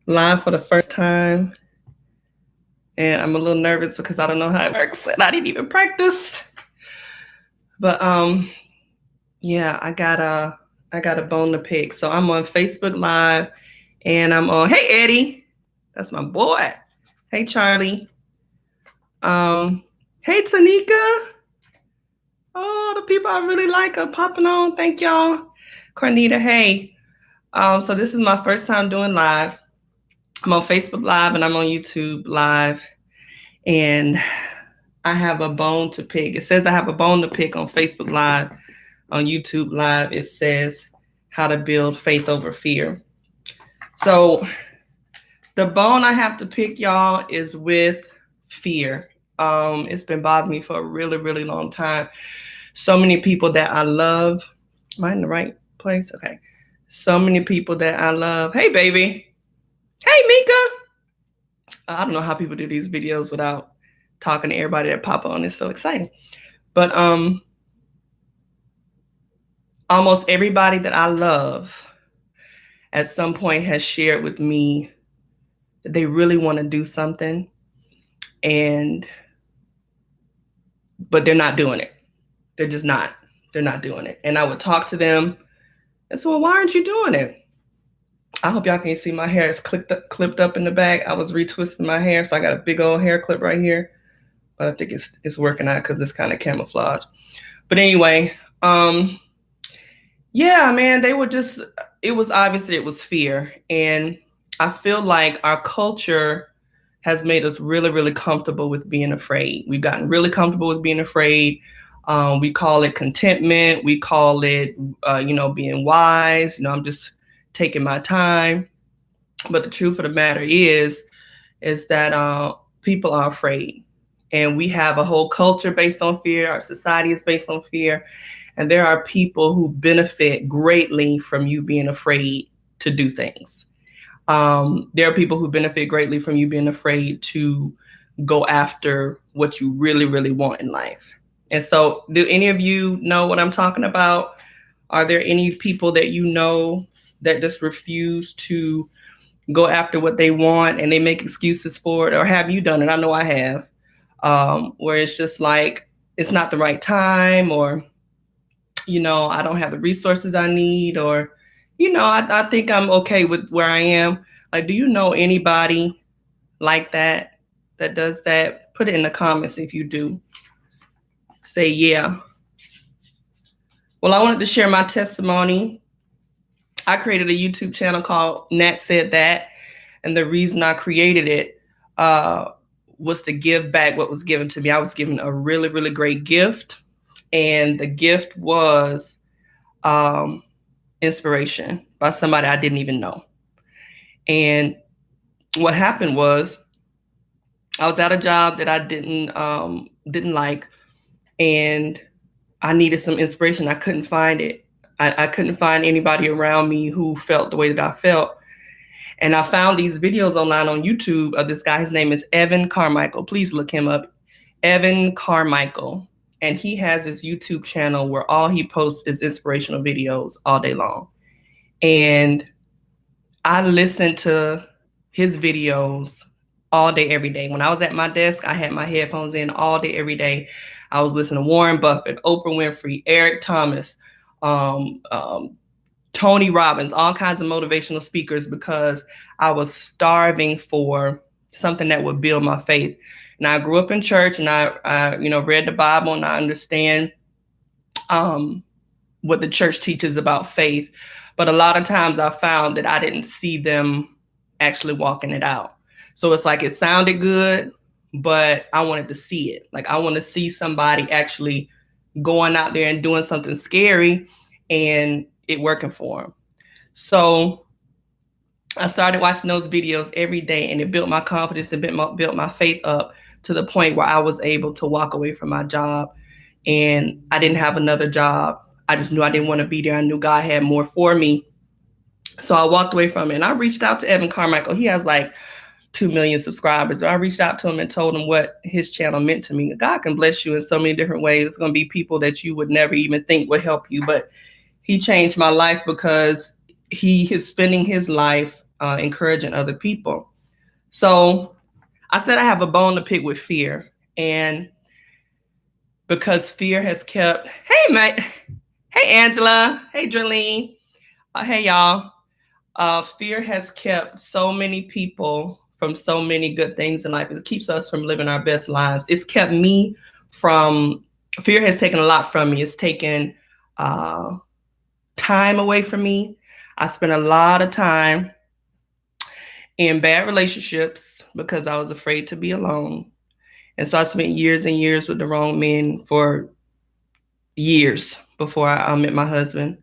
live for the first time, and I'm a little nervous because I don't know how it works, and I didn't even practice. But yeah, I got a bone to pick. So I'm on Facebook Live, and I'm on. Hey Eddie, that's my boy. Hey Charlie. Um, hey Tanika. Oh, the people I really like are popping on. Thank y'all. Cornita, hey. So this is my first time doing live. I'm on Facebook Live and I'm on YouTube Live. And I have a bone to pick. It says I have a bone to pick on Facebook Live. On YouTube Live, it says how to build faith over fear. So the bone I have to pick, y'all, is with fear. It's been bothering me for a really, really long time. So many people that I love. Am I in the right place? Okay. So many people that I love. Hey, baby. Hey, Mika. I don't know how people do these videos without talking to everybody that pop on. It's so exciting. But almost everybody that I love at some point has shared with me that they really want to do something, but they're not doing it. They're just not. They're not doing it. And I would talk to them and say, well, why aren't you doing it? I hope y'all can see my hair is clipped up in the back. I was retwisting my hair, so I got a big old hair clip right here. But I think it's working out because it's kind of camouflage. But anyway, yeah, man, they were just, it was obvious that it was fear. And I feel like our culture has made us really, really comfortable with being afraid. We've gotten really comfortable with being afraid. We call it contentment. We call it, being wise. I'm just taking my time. But the truth of the matter is that people are afraid. And we have a whole culture based on fear. Our society is based on fear. And there are people who benefit greatly from you being afraid to do things. There are people who benefit greatly from you being afraid to go after what you really, really want in life. And so, do any of you know what I'm talking about? Are there any people that you know that just refuse to go after what they want and they make excuses for it? Or have you done it? I know I have. Where it's just like, it's not the right time, or, I don't have the resources I need, or, I think I'm okay with where I am. Like, do you know anybody like that does that? Put it in the comments if you do. Say, yeah. Well, I wanted to share my testimony. I created a YouTube channel called Nat Said That. And the reason I created it was to give back what was given to me. I was given a really, really great gift. And the gift was inspiration by somebody I didn't even know. And what happened was I was at a job that I didn't like, and I needed some inspiration. I couldn't find it. I couldn't find anybody around me who felt the way that I felt. And I found these videos online on YouTube of this guy. His name is Evan Carmichael. Please look him up. Evan Carmichael. And he has his YouTube channel where all he posts is inspirational videos all day long. And I listened to his videos all day, every day. When I was at my desk, I had my headphones in all day, every day. I was listening to Warren Buffett, Oprah Winfrey, Eric Thomas, Tony Robbins, all kinds of motivational speakers, because I was starving for something that would build my faith. And I grew up in church, and I read the Bible, and I understand what the church teaches about faith. But a lot of times I found that I didn't see them actually walking it out. So it's like it sounded good, but I wanted to see it. Like, I want to see somebody actually going out there and doing something scary and it working for them. So I started watching those videos every day, and it built my confidence and built my faith up to the point where I was able to walk away from my job, and I didn't have another job. I just knew I didn't want to be there. I knew God had more for me. So I walked away from it, and I reached out to Evan Carmichael. He has like 2 million subscribers. I reached out to him and told him what his channel meant to me. God can bless you in so many different ways. It's going to be people that you would never even think would help you, but he changed my life because he is spending his life encouraging other people. So I said I have a bone to pick with fear. And because fear has kept, hey, mate. Hey, Angela. Hey, Drelene. Hey, y'all. Fear has kept so many people from so many good things in life. It keeps us from living our best lives. It's kept me from, fear has taken a lot from me. It's taken time away from me. I spent a lot of time in bad relationships because I was afraid to be alone. And so I spent years and years with the wrong men for years before I met my husband.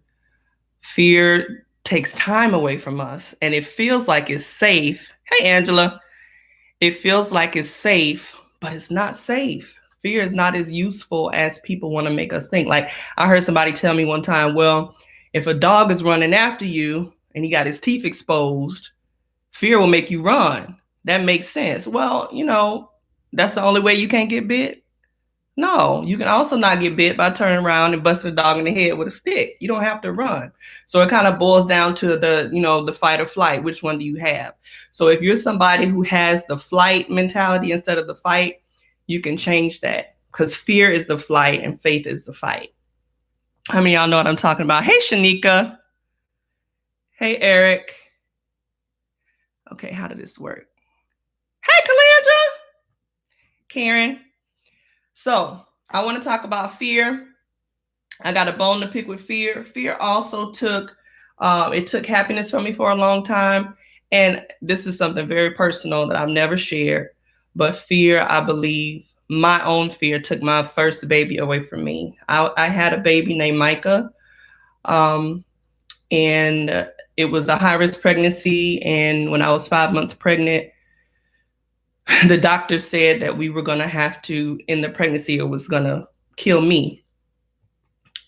Fear takes time away from us, and it feels like it's safe. Hey, Angela. It feels like it's safe, but it's not safe. Fear is not as useful as people want to make us think. Like I heard somebody tell me one time, well, if a dog is running after you and he got his teeth exposed, fear will make you run. That makes sense. Well, that's the only way you can't get bit. No, you can also not get bit by turning around and busting a dog in the head with a stick. You don't have to run. So it kind of boils down to the fight or flight. Which one do you have? So if you're somebody who has the flight mentality instead of the fight, you can change that, because fear is the flight and faith is the fight. How many of y'all know what I'm talking about? Hey, Shanika. Hey, Eric. Okay, how did this work? Hey, Calandra. Karen. So I want to talk about fear. I got a bone to pick with fear. Fear also took happiness from me for a long time. And this is something very personal that I've never shared. But fear, I believe, my own fear took my first baby away from me. I had a baby named Micah. And it was a high-risk pregnancy. And when I was 5 months pregnant, the doctor said that we were going to have to end the pregnancy. It was going to kill me.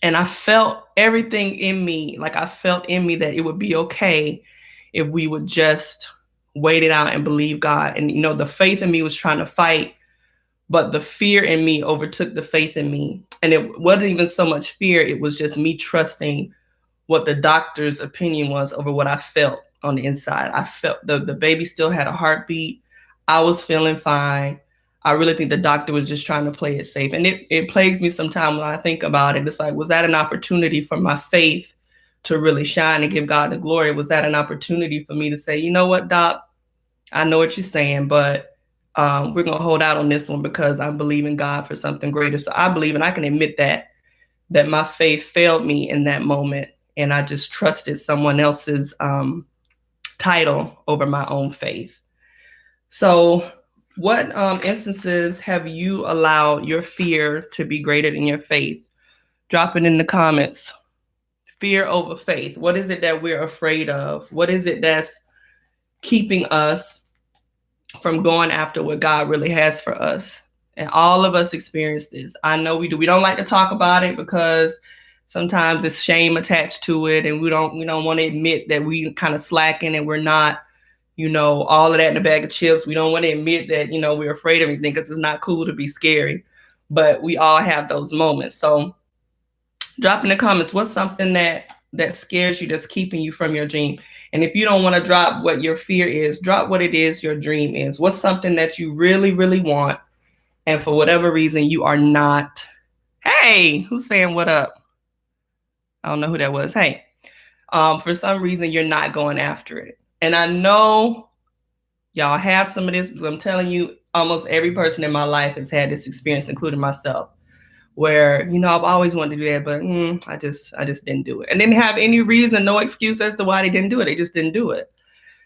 And I felt everything in me, like I felt in me that it would be okay if we would just wait it out and believe God. And, the faith in me was trying to fight, but the fear in me overtook the faith in me. And it wasn't even so much fear. It was just me trusting what the doctor's opinion was over what I felt on the inside. I felt the baby still had a heartbeat. I was feeling fine. I really think the doctor was just trying to play it safe. And it plagues me sometimes when I think about it. It's like, was that an opportunity for my faith to really shine and give God the glory? Was that an opportunity for me to say, you know what, Doc, I know what you're saying, but we're going to hold out on this one because I believe in God for something greater. So I believe, and I can admit that my faith failed me in that moment. And I just trusted someone else's title over my own faith. So what instances have you allowed your fear to be greater than your faith? Drop it in the comments. Fear over faith. What is it that we're afraid of? What is it that's keeping us from going after what God really has for us? And all of us experience this. I know we do. We don't like to talk about it because sometimes there's shame attached to it, and we don't want to admit that we kind of slacking and we're not, all of that in a bag of chips. We don't want to admit that, we're afraid of anything because it's not cool to be scary. But we all have those moments. So drop in the comments, what's something that scares you, that's keeping you from your dream? And if you don't want to drop what your fear is, drop what it is your dream is. What's something that you really, really want, and for whatever reason you are not? Hey, who's saying what up? I don't know who that was. Hey, for some reason you're not going after it. And I know y'all have some of this, because I'm telling you, almost every person in my life has had this experience, including myself, where, I've always wanted to do that, but I just didn't do it. And didn't have any reason, no excuse as to why they didn't do it. They just didn't do it.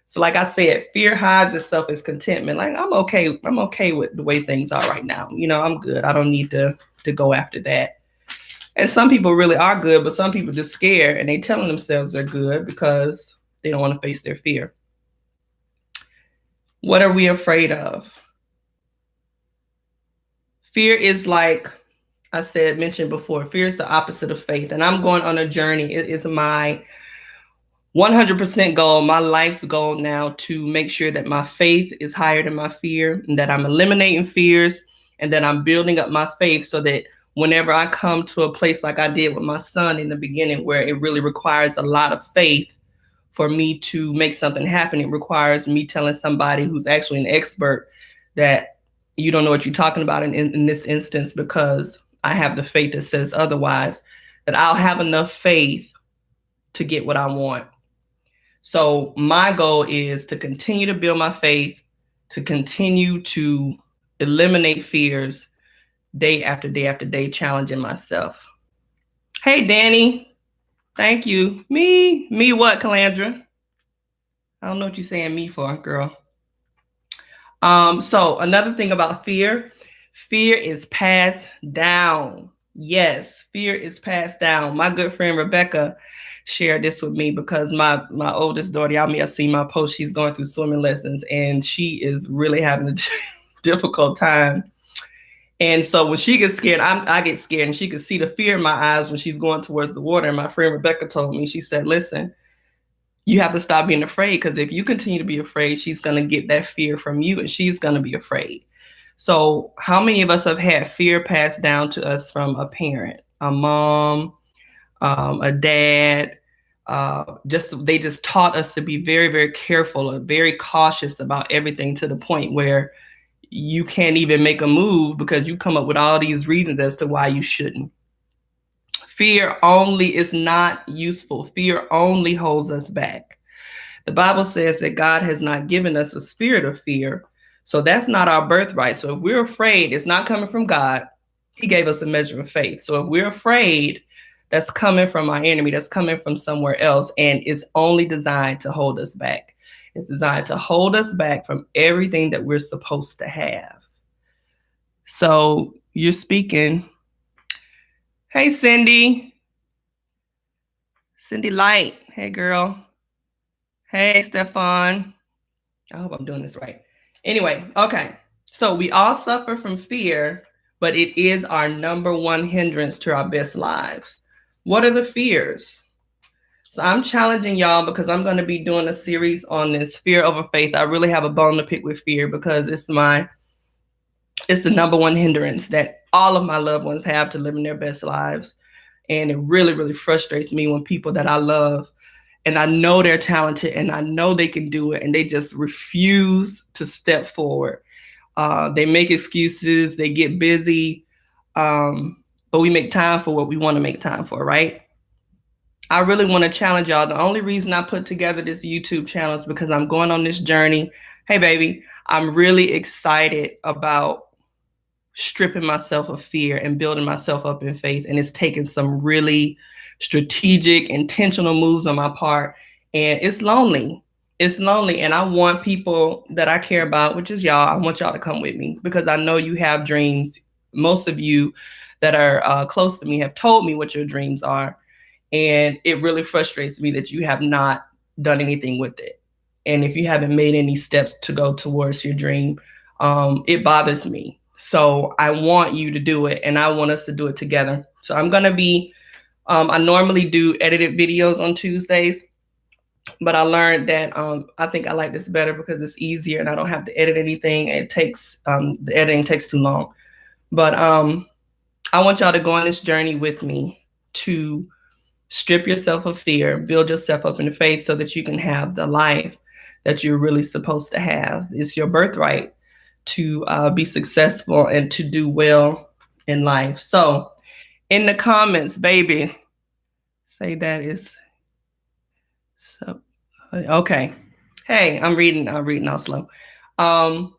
So like I said, fear hides itself as contentment. Like, I'm okay with the way things are right now. I'm good. I don't need to go after that. And some people really are good, but some people just scared and they telling themselves they're good because they don't want to face their fear. What are we afraid of? Fear is, like I mentioned before, fear is the opposite of faith. And I'm going on a journey. It is my 100% goal, my life's goal now, to make sure that my faith is higher than my fear, and that I'm eliminating fears, and that I'm building up my faith so that whenever I come to a place like I did with my son in the beginning, where it really requires a lot of faith for me to make something happen. It requires me telling somebody who's actually an expert that you don't know what you're talking about in this instance, because I have the faith that says otherwise, that I'll have enough faith to get what I want. So my goal is to continue to build my faith, to continue to eliminate fears day after day after day, challenging myself. Hey, Danny. Thank you. Me what, Calandra? I don't know what you're saying me for, girl. So another thing about fear is passed down. Yes, fear is passed down. My good friend Rebecca shared this with me because my oldest daughter, y'all may have seen my post, she's going through swimming lessons and she is really having a difficult time. And so when she gets scared, I get scared, and she could see the fear in my eyes when she's going towards the water. And my friend Rebecca told me, she said, listen, you have to stop being afraid, because if you continue to be afraid, she's going to get that fear from you and she's going to be afraid. So how many of us have had fear passed down to us from a parent, a mom, a dad? They just taught us to be very, very careful or very cautious about everything, to the point where you can't even make a move because you come up with all these reasons as to why you shouldn't. Fear only is not useful. Fear only holds us back. The Bible says that God has not given us a spirit of fear. So that's not our birthright. So if we're afraid, it's not coming from God. He gave us a measure of faith. So if we're afraid, that's coming from our enemy, that's coming from somewhere else, and it's only designed to hold us back. It's designed to hold us back from everything that we're supposed to have. So you're speaking. Hey, Cindy. Cindy Light. Hey, girl. Hey, Stefan. I hope I'm doing this right. Anyway, okay. So we all suffer from fear, but it is our number one hindrance to our best lives. What are the fears? So I'm challenging y'all, because I'm going to be doing a series on this, fear over faith. I really have a bone to pick with fear, because it's the number one hindrance that all of my loved ones have to living their best lives. And it really, really frustrates me when people that I love, and I know they're talented and I know they can do it, and they just refuse to step forward. They make excuses, they get busy, but we make time for what we want to make time for, right? I really want to challenge y'all. The only reason I put together this YouTube channel is because I'm going on this journey. Hey, baby, I'm really excited about stripping myself of fear and building myself up in faith. And it's taken some really strategic, intentional moves on my part. And it's lonely. It's lonely. And I want people that I care about, which is y'all, I want y'all to come with me, because I know you have dreams. Most of you that are close to me have told me what your dreams are. And it really frustrates me that you have not done anything with it. And if you haven't made any steps to go towards your dream, it bothers me. So I want you to do it, and I want us to do it together. So I'm going to be, I normally do edited videos on Tuesdays, but I learned that I think I like this better because it's easier and I don't have to edit anything. It takes, the editing takes too long. But I want y'all to go on this journey with me to strip yourself of fear, build yourself up in the faith, so that you can have the life that you're really supposed to have. It's your birthright to be successful and to do well in life. So in the comments, baby, say that is so okay. Hey, I'm reading out slow.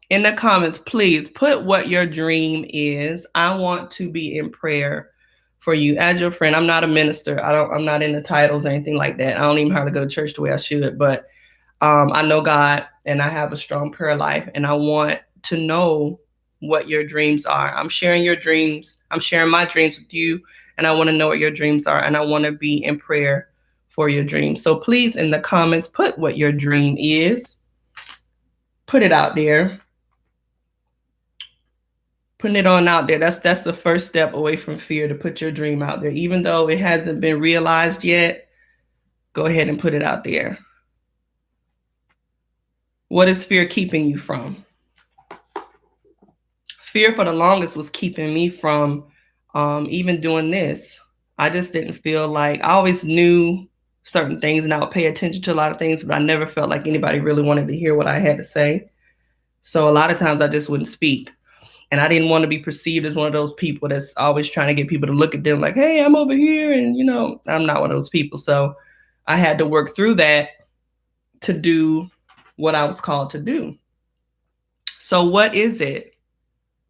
In the comments, please put what your dream is. I want to be in prayer for you as your friend. I'm not a minister. I'm not into titles or anything like that. I don't even have to go to church the way I should, but I know God and I have a strong prayer life, and I want to know what your dreams are. I'm sharing your dreams. I'm sharing my dreams with you, and I want to know what your dreams are, and I want to be in prayer for your dreams. So please, in the comments, put what your dream is. Put it out there. Putting it on out there. That's the first step away from fear, to put your dream out there. Even though it hasn't been realized yet, go ahead and put it out there. What is fear keeping you from? Fear for the longest was keeping me from even doing this. I just didn't feel like, I always knew certain things, and I would pay attention to a lot of things, but I never felt like anybody really wanted to hear what I had to say. So a lot of times I just wouldn't speak. And I didn't want to be perceived as one of those people that's always trying to get people to look at them like, hey, I'm over here. And, I'm not one of those people. So I had to work through that to do what I was called to do. So what is it?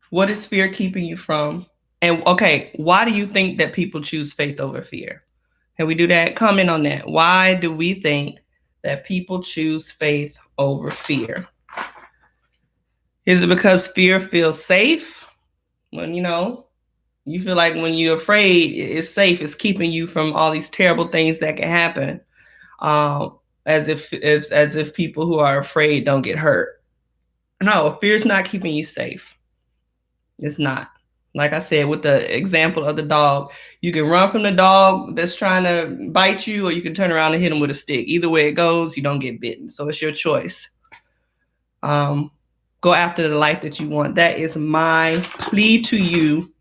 What is fear keeping you from? And okay, why do you think that people choose faith over fear? Can we do that? Comment on that. Why do we think that people choose faith over fear? Is it because fear feels safe? When, you feel like when you're afraid, it's safe. It's keeping you from all these terrible things that can happen. As if people who are afraid don't get hurt. No, fear's not keeping you safe. It's not. Like I said, with the example of the dog, you can run from the dog that's trying to bite you, or you can turn around and hit him with a stick. Either way it goes, you don't get bitten. So it's your choice. Go after the life that you want. That is my plea to you.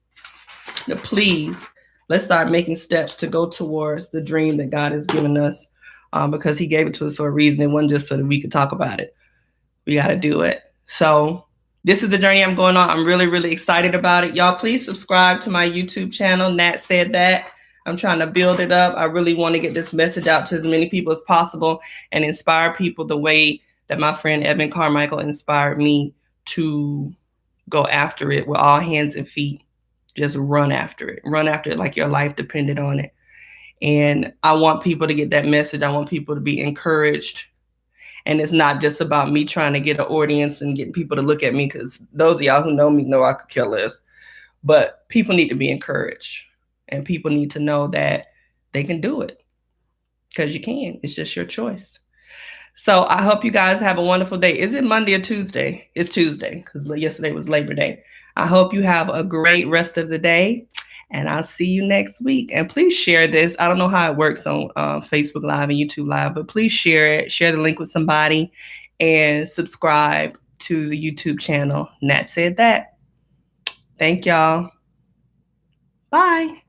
Please, let's start making steps to go towards the dream that God has given us, because he gave it to us for a reason. It wasn't just so that we could talk about it. We got to do it. So this is the journey I'm going on. I'm really, really excited about it. Y'all, please subscribe to my YouTube channel, Nat Said That. I'm trying to build it up. I really want to get this message out to as many people as possible and inspire people the way that my friend Evan Carmichael inspired me to go after it with all hands and feet. Just run after it. Run after it like your life depended on it. And I want people to get that message. I want people to be encouraged. And it's not just about me trying to get an audience and getting people to look at me, because those of y'all who know me know I could care less. But people need to be encouraged. And people need to know that they can do it. Because you can. It's just your choice. So I hope you guys have a wonderful day. Is it Monday or Tuesday? It's Tuesday, because yesterday was Labor Day. I hope you have a great rest of the day. And I'll see you next week. And please share this. I don't know how it works on Facebook Live and YouTube Live, but please share it. Share the link with somebody and subscribe to the YouTube channel. Nat Said That. Thank y'all. Bye.